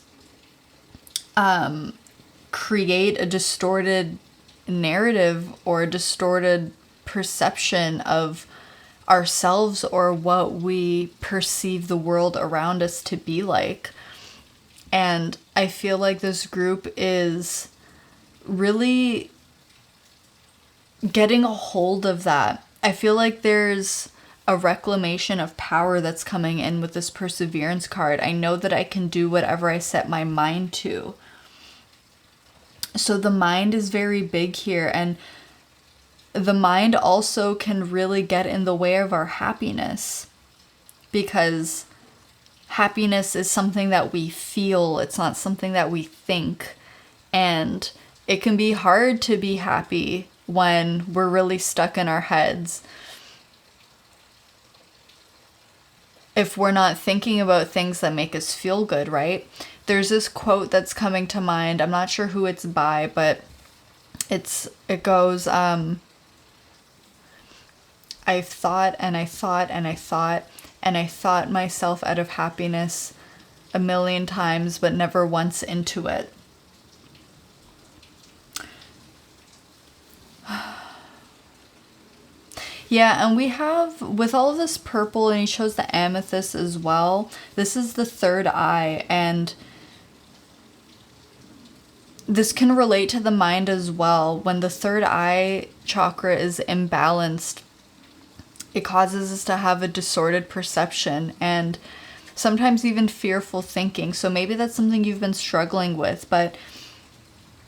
create a distorted narrative or a distorted perception of ourselves or what we perceive the world around us to be like. And I feel like this group is really getting a hold of that. I feel like there's a reclamation of power that's coming in with this perseverance card. I know that I can do whatever I set my mind to. So the mind is very big here, and the mind also can really get in the way of our happiness, because happiness is something that we feel, it's not something that we think. And it can be hard to be happy when we're really stuck in our heads. If we're not thinking about things that make us feel good, right? There's this quote that's coming to mind. I'm not sure who it's by, but it goes, I've thought and I thought and I thought, and I thought myself out of happiness a million times, but never once into it. Yeah, and we have, with all of this purple, and he shows the amethyst as well, this is the third eye, and this can relate to the mind as well. When the third eye chakra is imbalanced, it causes us to have a distorted perception and sometimes even fearful thinking. So maybe that's something you've been struggling with, but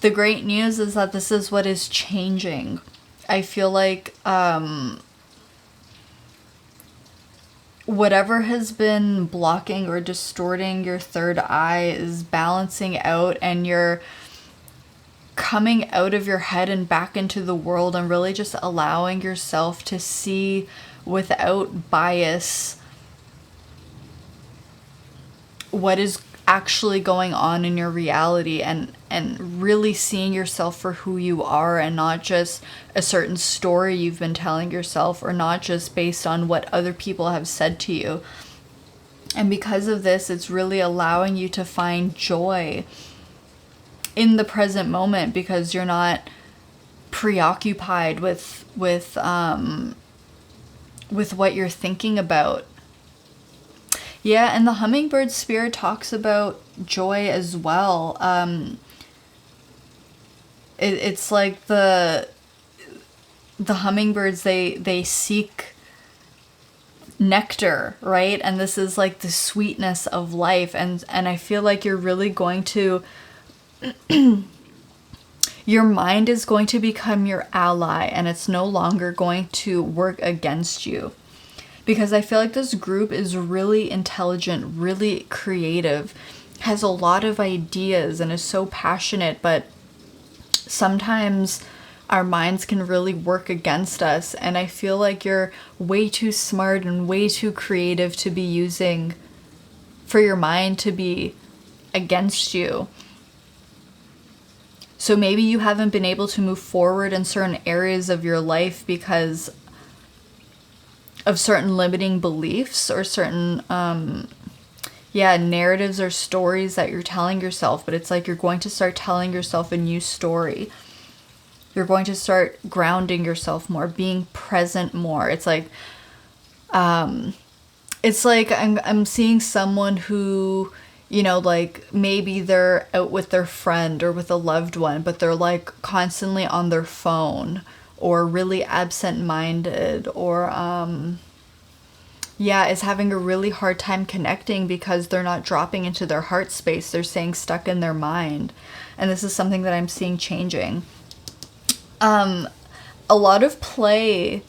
the great news is that this is what is changing. I feel like whatever has been blocking or distorting your third eye is balancing out, and you're coming out of your head and back into the world and really just allowing yourself to see without bias what is actually going on in your reality, and really seeing yourself for who you are, and not just a certain story you've been telling yourself, or not just based on what other people have said to you. And because of this, it's really allowing you to find joy in the present moment, because you're not preoccupied with what you're thinking about. Yeah, and the hummingbird spirit talks about joy as well. It's like the hummingbirds, they seek nectar, right? And this is like the sweetness of life. And I feel like you're really going to, your mind is going to become your ally, and it's no longer going to work against you. Because I feel like this group is really intelligent, really creative, has a lot of ideas, and is so passionate, but sometimes our minds can really work against us. And I feel like you're way too smart and way too creative to be using for your mind to be against you. So maybe you haven't been able to move forward in certain areas of your life because of certain limiting beliefs or certain narratives or stories that you're telling yourself. But it's like you're going to start telling yourself a new story. You're going to start grounding yourself more, being present more. It's like I'm seeing someone who, you know, like maybe they're out with their friend or with a loved one, but they're like constantly on their phone or really absent-minded, or is having a really hard time connecting because they're not dropping into their heart space. They're staying stuck in their mind. And this is something that I'm seeing changing. A lot of playful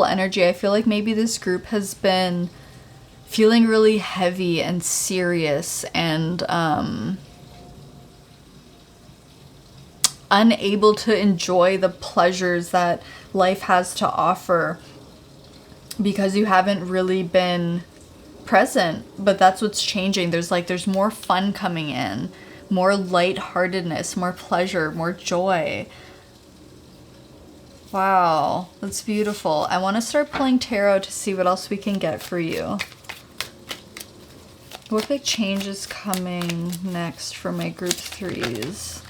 energy. I feel like maybe this group has been feeling really heavy and serious and unable to enjoy the pleasures that life has to offer because you haven't really been present. But that's what's changing. There's more fun coming in, more lightheartedness, more pleasure, more joy. Wow, that's beautiful. I want to start pulling tarot to see what else we can get for you. What big change is coming next for my group threes?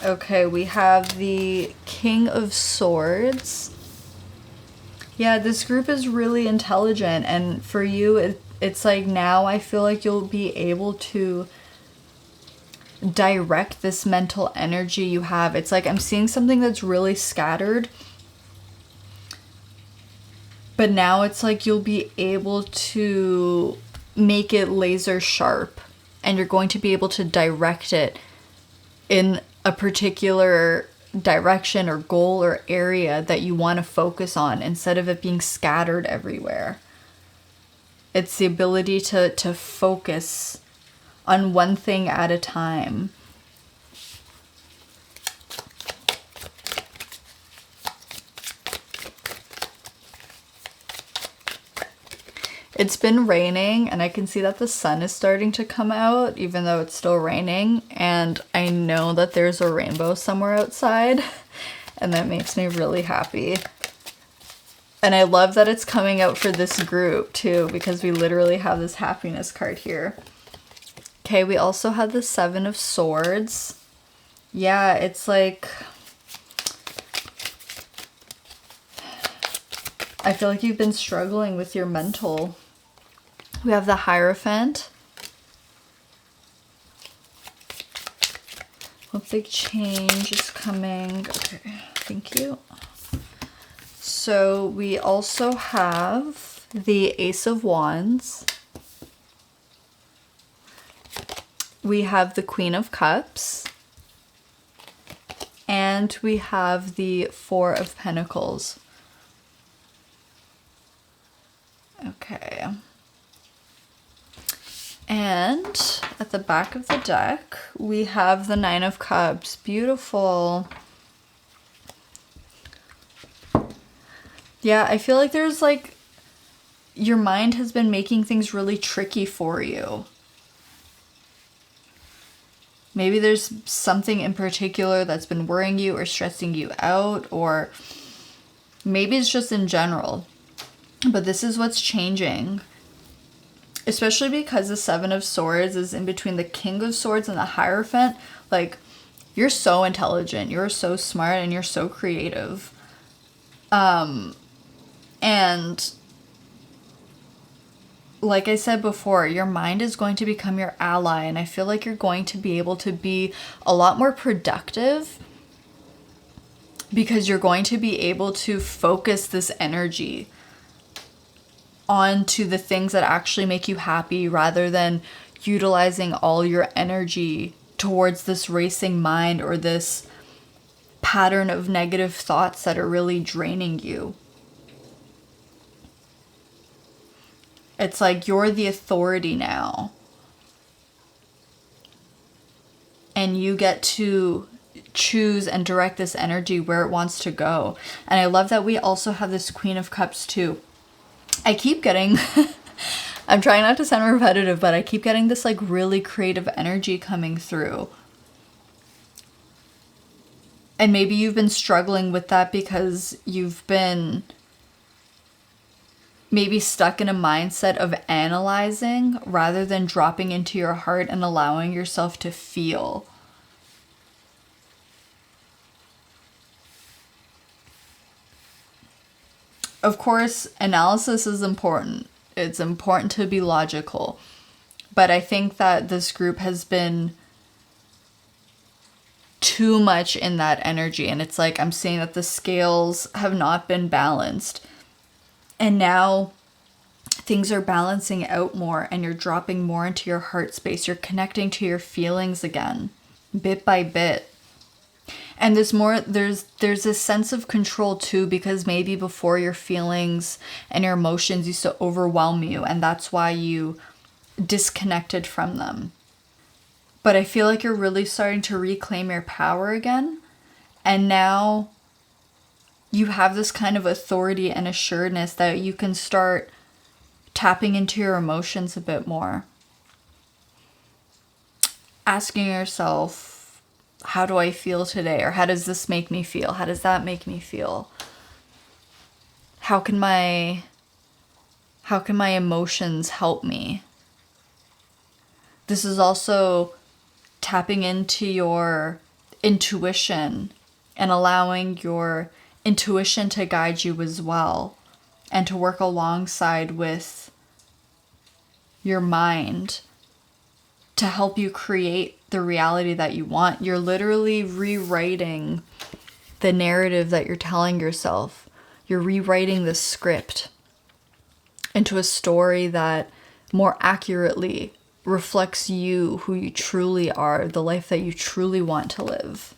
Okay, we have the King of Swords. Yeah, this group is really intelligent, and for you, it's like now I feel like you'll be able to direct this mental energy you have. It's like I'm seeing something that's really scattered, but now it's like you'll be able to make it laser sharp, and you're going to be able to direct it in a particular direction or goal or area that you want to focus on instead of it being scattered everywhere. It's the ability to focus on one thing at a time. It's been raining, and I can see that the sun is starting to come out, even though it's still raining. And I know that there's a rainbow somewhere outside, and that makes me really happy. And I love that it's coming out for this group, too, because we literally have this happiness card here. Okay, we also have the Seven of Swords. Yeah, it's like... I feel like you've been struggling with your mental. We have the Hierophant. What big change is coming? Okay, thank you. So we also have the Ace of Wands. We have the Queen of Cups. And we have the Four of Pentacles. Okay. And at the back of the deck, we have the Nine of Cups. Beautiful. Yeah, I feel like there's like, your mind has been making things really tricky for you. Maybe there's something in particular that's been worrying you or stressing you out, or maybe it's just in general. But this is what's changing. Especially because the Seven of Swords is in between the King of Swords and the Hierophant. Like, you're so intelligent, you're so smart, and you're so creative. And like I said before, your mind is going to become your ally, and I feel like you're going to be able to be a lot more productive because you're going to be able to focus this energy onto the things that actually make you happy rather than utilizing all your energy towards this racing mind or this pattern of negative thoughts that are really draining you. It's like you're the authority now. And you get to choose and direct this energy where it wants to go. And I love that we also have this Queen of Cups too. I keep getting, I'm trying not to sound repetitive, but I keep getting this like really creative energy coming through. And maybe you've been struggling with that because you've been maybe stuck in a mindset of analyzing rather than dropping into your heart and allowing yourself to feel. of course, analysis is important. It's important to be logical. But I think that this group has been too much in that energy. And it's like I'm seeing that the scales have not been balanced. And now things are balancing out more and you're dropping more into your heart space. You're connecting to your feelings again, bit by bit. And there's this sense of control too, because maybe before your feelings and your emotions used to overwhelm you, and that's why you disconnected from them. But I feel like you're really starting to reclaim your power again. And now you have this kind of authority and assuredness that you can start tapping into your emotions a bit more. Asking yourself, how do I feel today? Or how does this make me feel? How does that make me feel? How can my emotions help me? This is also tapping into your intuition and allowing your intuition to guide you as well, and to work alongside with your mind to help you create the reality that you want. You're literally rewriting the narrative that you're telling yourself. You're rewriting the script into a story that more accurately reflects you, who you truly are, the life that you truly want to live.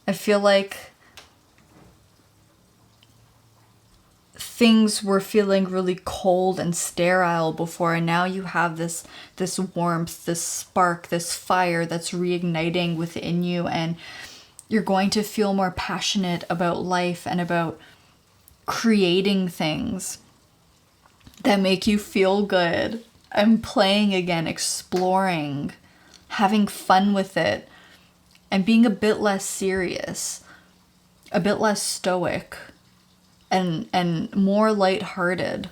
I feel like things were feeling really cold and sterile before, and now you have this warmth, this spark, this fire that's reigniting within you, and you're going to feel more passionate about life and about creating things that make you feel good. I'm playing again, exploring, having fun with it, and being a bit less serious, a bit less stoic, and more lighthearted.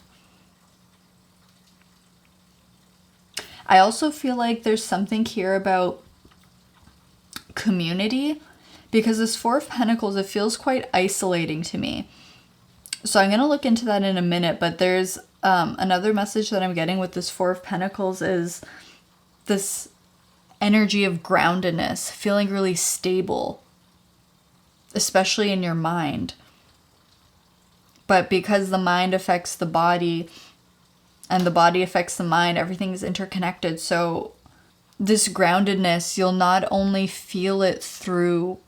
I also feel like there's something here about community, because this Four of Pentacles, it feels quite isolating to me. So I'm going to look into that in a minute, but there's another message that I'm getting with this Four of Pentacles is this energy of groundedness, feeling really stable, especially in your mind. But because the mind affects the body and the body affects the mind, everything is interconnected. So this groundedness, you'll not only feel it through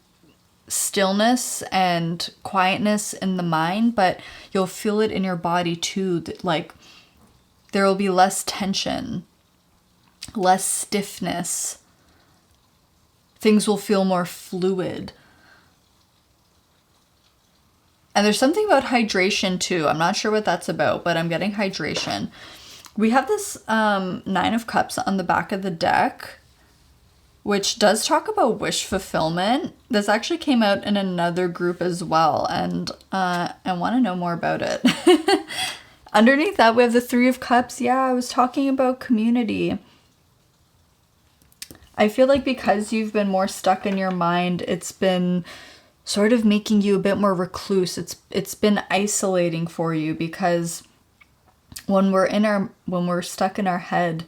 stillness and quietness in the mind, but you'll feel it in your body too. Like there will be less tension, less stiffness. Things will feel more fluid. And there's something about hydration too. I'm not sure what that's about, but I'm getting hydration. We have this Nine of Cups on the back of the deck, which does talk about wish fulfillment. This actually came out in another group as well, and I want to know more about it. Underneath that, we have the Three of Cups. Yeah, I was talking about community. I feel like because you've been more stuck in your mind, it's been sort of making you a bit more recluse. It's been isolating for you, because when we're stuck in our head,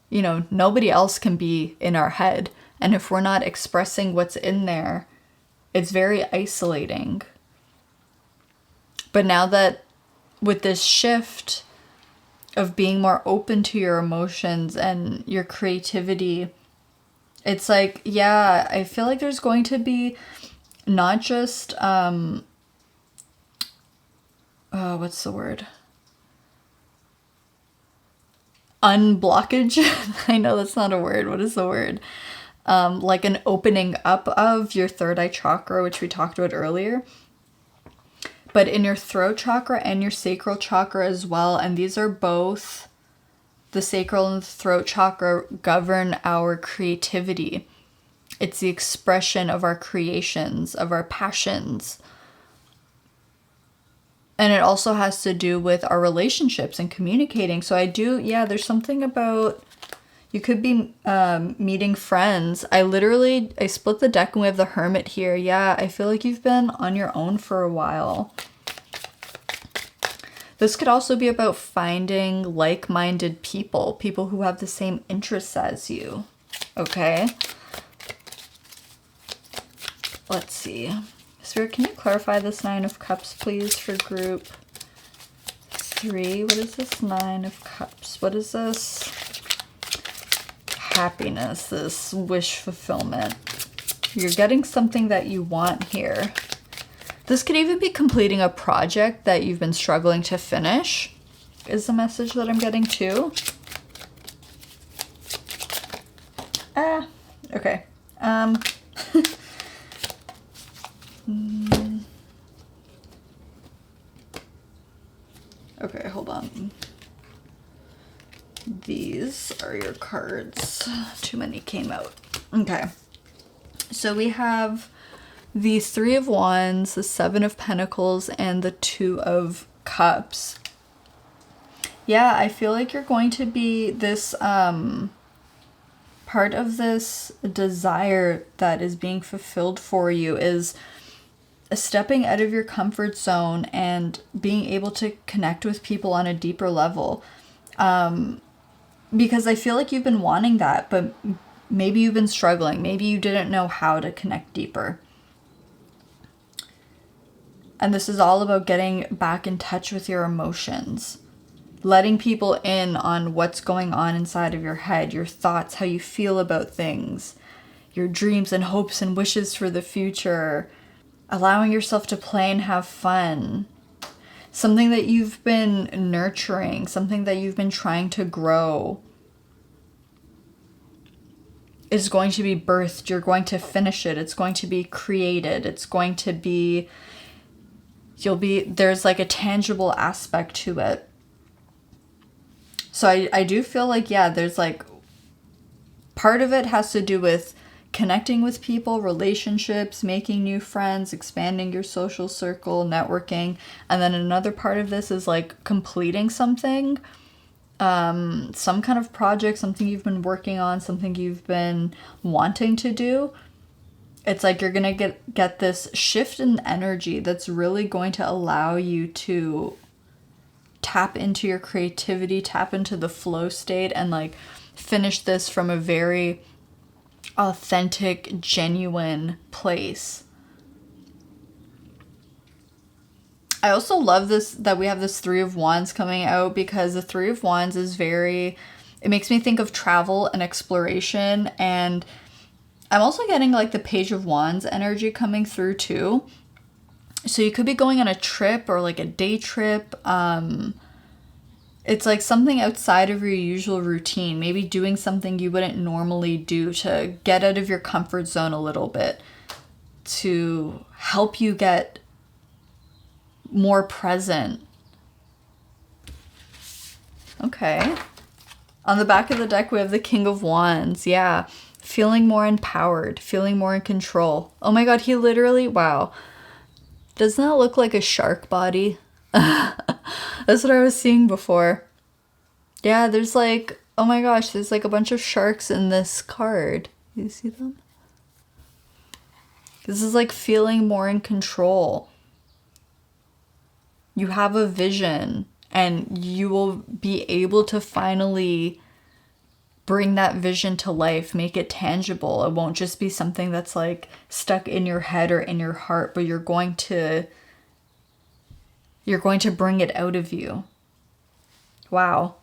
you know, nobody else can be in our head. And if we're not expressing what's in there, it's very isolating. But now that with this shift of being more open to your emotions and your creativity, it's like, yeah, I feel like there's going to be not just, what's the word? Unblockage. I know that's not a word. What is the word? Like an opening up of your third eye chakra, which we talked about earlier. But in your throat chakra and your sacral chakra as well. And these are both, the sacral and the throat chakra govern our creativity. It's the expression of our creations, of our passions. And it also has to do with our relationships and communicating. So there's something about You could be meeting friends. I split the deck and we have the Hermit here. Yeah, I feel like you've been on your own for a while. This could also be about finding like-minded people, people who have the same interests as you. Okay. Let's see. Spirit, can you clarify this Nine of Cups, please, for group 3? What is this Nine of Cups? What is this? Happiness, this wish fulfillment. You're getting something that you want here. This could even be completing a project that you've been struggling to finish, is the message that I'm getting too. Okay. Okay, hold on. These are your cards. Too many came out. Okay. So we have the Three of Wands, the Seven of Pentacles, and the Two of Cups. Yeah, I feel like you're going to be this, part of this desire that is being fulfilled for you is stepping out of your comfort zone and being able to connect with people on a deeper level. Because I feel like you've been wanting that, but maybe you've been struggling. Maybe you didn't know how to connect deeper. And this is all about getting back in touch with your emotions. Letting people in on what's going on inside of your head, your thoughts, how you feel about things, your dreams and hopes and wishes for the future. Allowing yourself to play and have fun. Something that you've been nurturing, something that you've been trying to grow is going to be birthed. You're going to finish it. It's going to be created. It's going to be, there's like a tangible aspect to it. So I do feel like, yeah, there's like, part of it has to do with connecting with people, relationships, making new friends, expanding your social circle, networking. And then another part of this is like completing something, some kind of project, something you've been working on, something you've been wanting to do. It's like you're going to get this shift in energy that's really going to allow you to tap into your creativity, tap into the flow state, and like finish this from a very authentic, genuine place. I also love this, that we have this Three of Wands coming out, because the Three of Wands is it makes me think of travel and exploration. And I'm also getting like the Page of Wands energy coming through too. So you could be going on a trip or like a day trip. It's like something outside of your usual routine, maybe doing something you wouldn't normally do to get out of your comfort zone a little bit, to help you get more present. Okay. On the back of the deck, we have the King of Wands. Yeah. Feeling more empowered, feeling more in control. Oh my God, he literally, wow. Doesn't that look like a shark body? That's what I was seeing before. Yeah, there's like, oh my gosh, there's like a bunch of sharks in this card. You see them? This is like feeling more in control. You have a vision and you will be able to finally bring that vision to life, make it tangible. It won't just be something that's like stuck in your head or in your heart, but you're going to bring it out of you. Wow.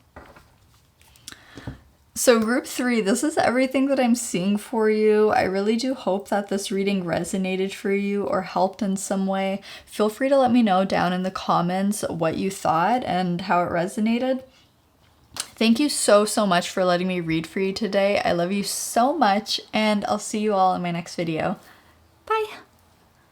So group 3, this is everything that I'm seeing for you. I really do hope that this reading resonated for you or helped in some way. Feel free to let me know down in the comments what you thought and how it resonated. Thank you so much for letting me read for you today. I love you so much, and I'll see you all in my next video. Bye!